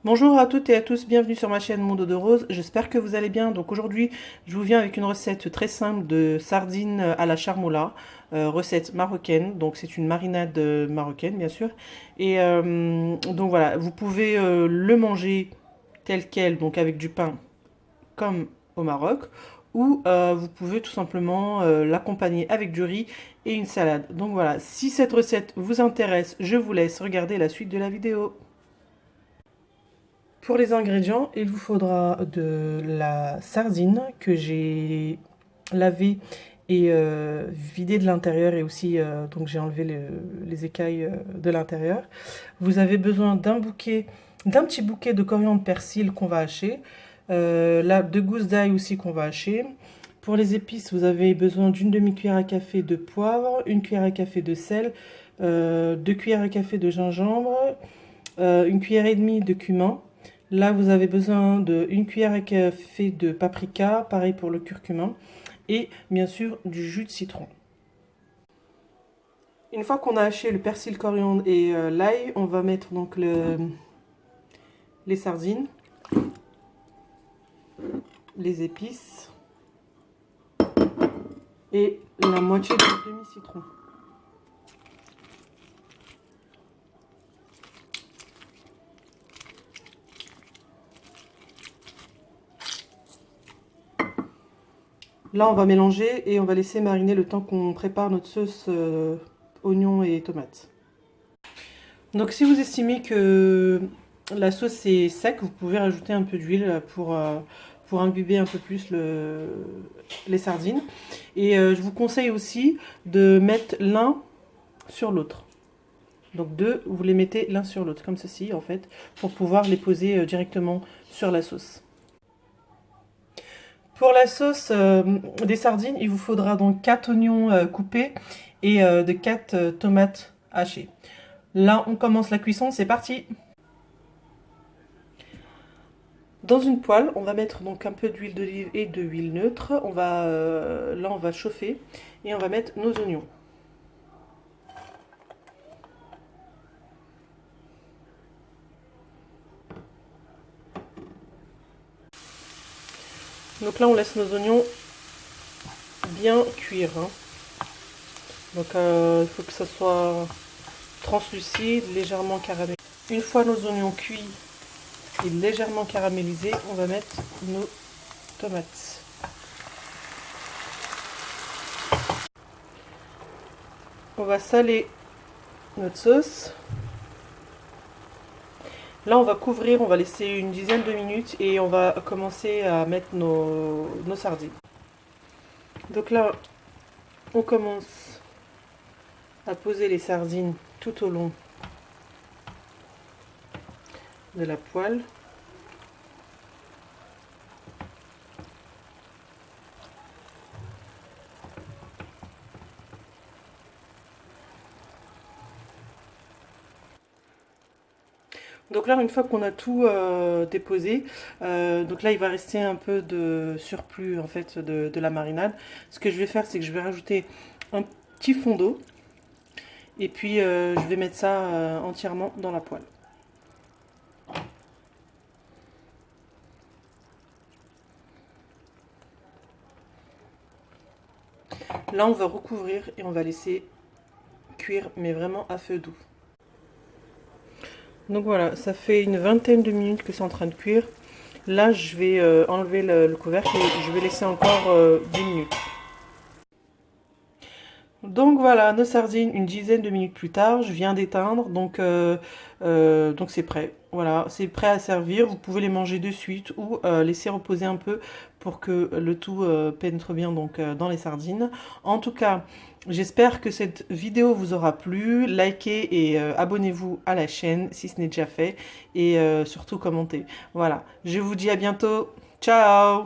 Bonjour à toutes et à tous, bienvenue sur ma chaîne Monde de Rose, j'espère que vous allez bien. Donc aujourd'hui, je vous viens avec une recette très simple de sardines à la charmoula, recette marocaine, donc c'est une marinade marocaine bien sûr. Et donc voilà, vous pouvez le manger tel quel, donc avec du pain comme au Maroc, ou vous pouvez tout simplement l'accompagner avec du riz et une salade. Donc voilà, si cette recette vous intéresse, je vous laisse regarder la suite de la vidéo. Pour les ingrédients, il vous faudra de la sardine que j'ai lavée et vidée de l'intérieur et aussi donc j'ai enlevé les écailles de l'intérieur. Vous avez besoin d'un petit bouquet de coriandre persil qu'on va hacher, là, 2 gousses d'ail aussi qu'on va hacher. Pour les épices, vous avez besoin d'une demi-cuillère à café de poivre, une cuillère à café de sel, 2 cuillères à café de gingembre, 1,5 cuillère de cumin. Là, vous avez besoin d'une cuillère à café de paprika, pareil pour le curcuma, et bien sûr du jus de citron. Une fois qu'on a haché le persil, le coriandre et l'ail, on va mettre donc les sardines, les épices et la moitié du demi-citron. Là, on va mélanger et on va laisser mariner le temps qu'on prépare notre sauce oignon et tomate. Donc, si vous estimez que la sauce est sec, vous pouvez rajouter un peu d'huile pour imbiber un peu plus les sardines. Et je vous conseille aussi de mettre l'un sur l'autre. Donc deux, vous les mettez l'un sur l'autre, comme ceci en fait, pour pouvoir les poser directement sur la sauce. Pour la sauce des sardines, il vous faudra donc 4 oignons coupés et de 4 tomates hachées. Là, on commence la cuisson, c'est parti! Dans une poêle, on va mettre donc un peu d'huile d'olive et de huile neutre. Là, on va chauffer et on va mettre nos oignons. Donc là, on laisse nos oignons bien cuire. Donc il faut que ça soit translucide, légèrement caramélisé. Une fois nos oignons cuits et légèrement caramélisés, on va mettre nos tomates. On va saler notre sauce. Là, on va couvrir, on va laisser une dizaine de minutes et on va commencer à mettre nos sardines. Donc là, on commence à poser les sardines tout au long de la poêle. Donc là, une fois qu'on a tout déposé, donc là, il va rester un peu de surplus en fait de la marinade. Ce que je vais faire, c'est que je vais rajouter un petit fond d'eau et puis je vais mettre ça entièrement dans la poêle. Là, on va recouvrir et on va laisser cuire, mais vraiment à feu doux. Donc voilà, ça fait une vingtaine de minutes que c'est en train de cuire. Là, je vais enlever le couvercle et je vais laisser encore 10 minutes. Donc voilà, nos sardines, une dizaine de minutes plus tard, je viens d'éteindre, donc c'est prêt. Voilà, c'est prêt à servir. Vous pouvez les manger de suite ou laisser reposer un peu pour que le tout pénètre bien donc, dans les sardines. En tout cas, j'espère que cette vidéo vous aura plu. Likez et abonnez-vous à la chaîne si ce n'est déjà fait. Et surtout commentez. Voilà, je vous dis à bientôt. Ciao!